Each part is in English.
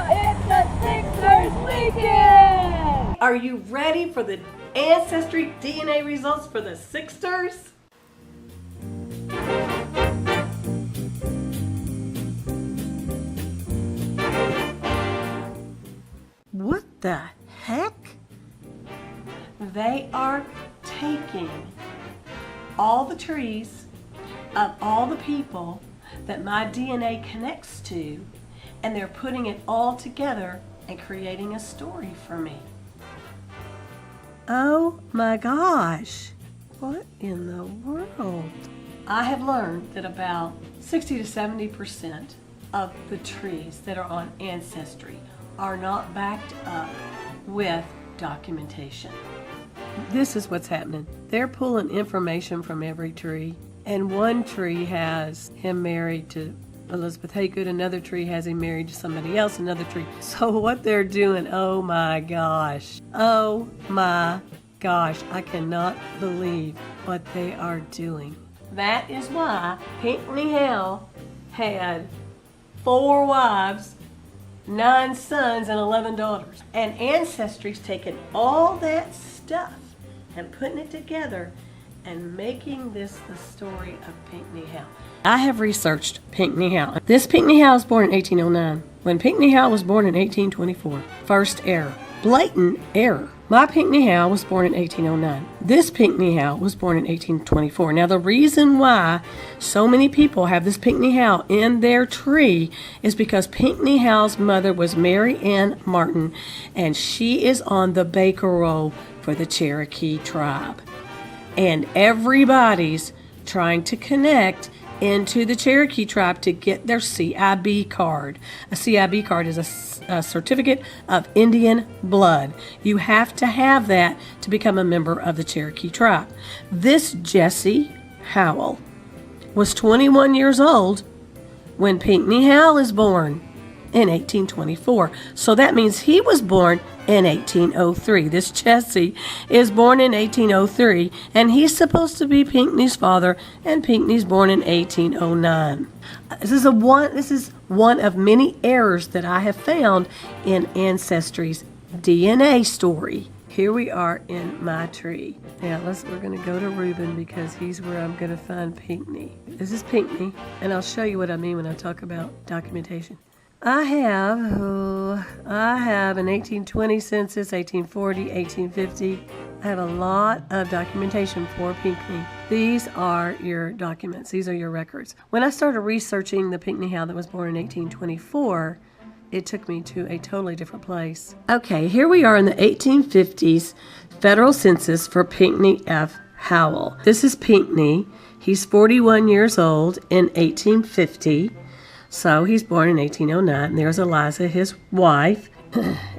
It's the Sixters Weekend! Are you ready for the Ancestry DNA results for the Sixters? What the heck? They are taking all the trees of all the people that my DNA connects to, and they're putting it all together and creating a story for me. Oh my gosh, what in the world? I have learned that about 60 to 70% of the trees that are on Ancestry are not backed up with documentation. This is what's happening. They're pulling information from every tree, and one tree has him married to Elizabeth Haygood, another tree has him married to somebody else, another tree. So what they're doing, oh my gosh, I cannot believe what they are doing. That is why Pinckney Howell had 4 wives, 9 sons, and 11 daughters. And Ancestry's taken all that stuff and putting it together and making this the story of Pinckney Howell. I have researched Pinckney Howell. This Pinckney Howell was born in 1809. When Pinckney Howell was born in 1824. First error. Blatant error. My Pinckney Howell was born in 1809. This Pinckney Howell was born in 1824. Now the reason why so many people have this Pinckney Howell in their tree is because Pinckney Howell's mother was Mary Ann Martin, and she is on the baker roll for the Cherokee tribe. And everybody's trying to connect into the Cherokee tribe to get their CIB card. A CIB card is a certificate of Indian blood. You have to have that to become a member of the Cherokee tribe. This Jesse Howell was 21 years old when Pinckney Howell is born in 1824. So that means he was born in 1803. This Jesse is born in 1803, and he's supposed to be Pinckney's father, and Pinckney's born in 1809. This is one of many errors that I have found in Ancestry's DNA story. Here we are in my tree. Now we're going to go to Reuben because he's where I'm going to find Pinckney. This is Pinckney, and I'll show you what I mean when I talk about documentation. I have an 1820 census, 1840, 1850. I have a lot of documentation for Pinckney. These are your documents. These are your records. When I started researching the Pinckney Howell that was born in 1824, it took me to a totally different place. Okay, here we are in the 1850s federal census for Pinckney F. Howell. This is Pinckney. He's 41 years old in 1850. So he's born in 1809, and there's Eliza, his wife.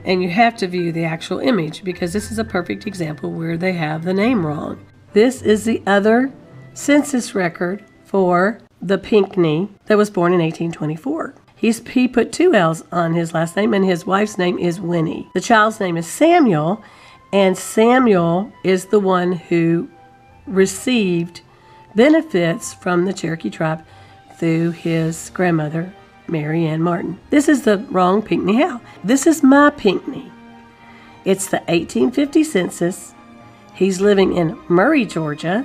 And you have to view the actual image because this is a perfect example where they have the name wrong. This is the other census record for the Pinckney that was born in 1824. He put 2 L's on his last name, and his wife's name is Winnie. The child's name is Samuel, and Samuel is the one who received benefits from the Cherokee tribe through his grandmother, Mary Ann Martin. This is the wrong Pinckney Howell. This is my Pinckney. It's the 1850 census. He's living in Murray, Georgia.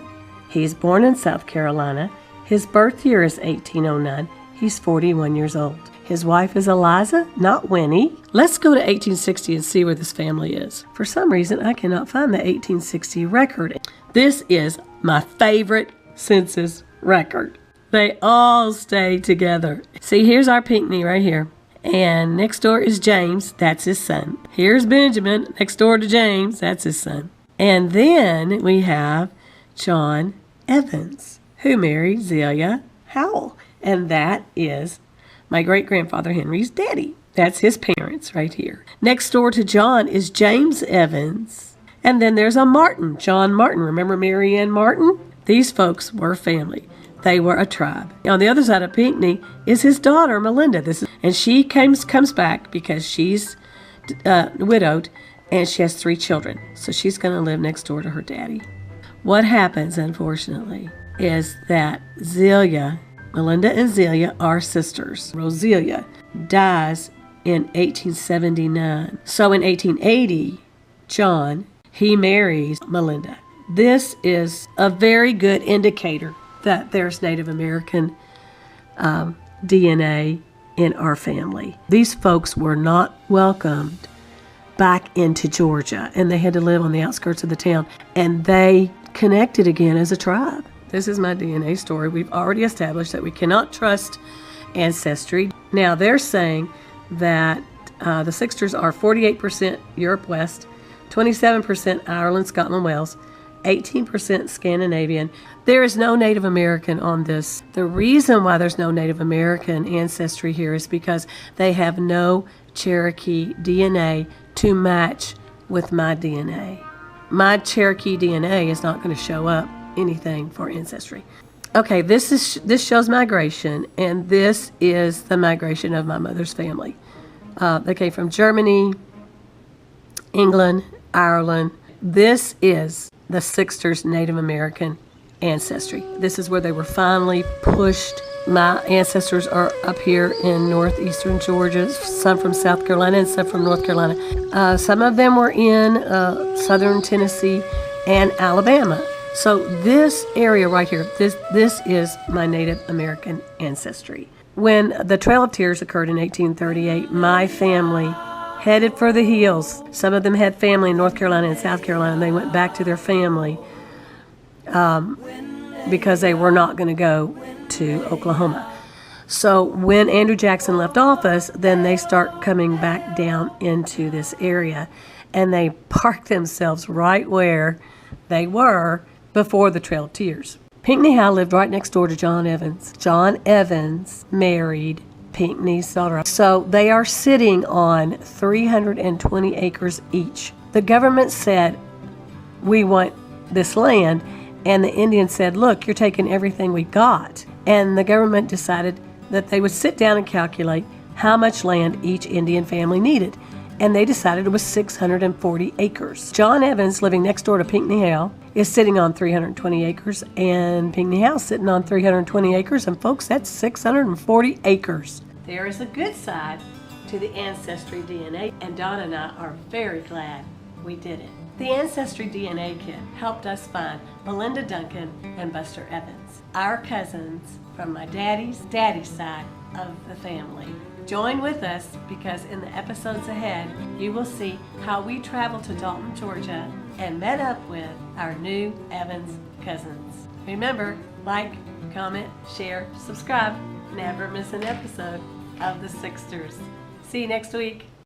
He's born in South Carolina. His birth year is 1809. He's 41 years old. His wife is Eliza, not Winnie. Let's go to 1860 and see where this family is. For some reason, I cannot find the 1860 record. This is my favorite census record. They all stay together. See, here's our Pinckney right here. And next door is James. That's his son. Here's Benjamin. Next door to James. That's his son. And then we have John Evans, who married Zelia Howell. And that is my great-grandfather Henry's daddy. That's his parents right here. Next door to John is James Evans. And then there's a Martin, John Martin. Remember Mary Ann Martin? These folks were family. They were a tribe. On the other side of Pinckney is his daughter, Melinda. And she comes back because she's widowed, and she has 3 children. So she's going to live next door to her daddy. What happens, unfortunately, is that Zelia, Melinda and Zelia are sisters. Roselia dies in 1879. So in 1880, John, he marries Melinda. This is a very good indicator that there's Native American DNA in our family. These folks were not welcomed back into Georgia, and they had to live on the outskirts of the town, and they connected again as a tribe. This is my DNA story. We've already established that we cannot trust Ancestry. Now they're saying that the Sixters are 48% Europe West, 27% Ireland, Scotland, Wales, 18% Scandinavian. There is no Native American on this. The reason why there's no Native American ancestry here is because they have no Cherokee DNA to match with my DNA. My Cherokee DNA is not going to show up anything for Ancestry. Okay, this shows migration, and this is the migration of my mother's family. They came from Germany, England, Ireland. This is the Sixters Native American ancestry. This is where they were finally pushed. My ancestors are up here in northeastern Georgia, some from South Carolina and some from North Carolina. Some of them were in southern Tennessee and Alabama. So this area right here, this is my Native American ancestry. When the Trail of Tears occurred in 1838, my family headed for the hills. Some of them had family in North Carolina and South Carolina, and they went back to their family because they were not going to go to Oklahoma. So when Andrew Jackson left office, then they start coming back down into this area, and they parked themselves right where they were before the Trail of Tears. Pinckney Howe lived right next door to John Evans. John Evans married Pinckney's daughter. So they are sitting on 320 acres each. The government said, we want this land, and the Indians said, look, you're taking everything we got. And the government decided that they would sit down and calculate how much land each Indian family needed. And they decided it was 640 acres. John Evans, living next door to Pinckney Howe, is sitting on 320 acres, and Pinckney Howe sitting on 320 acres, and folks, that's 640 acres. There is a good side to the Ancestry DNA, and Donna and I are very glad we did it. The Ancestry DNA kit helped us find Belinda Duncan and Buster Evans, our cousins from my daddy's side of the family. Join with us, because in the episodes ahead, you will see how we traveled to Dalton, Georgia, and met up with our new Evans cousins. Remember, like, comment, share, subscribe. Never miss an episode of the Sixters. See you next week.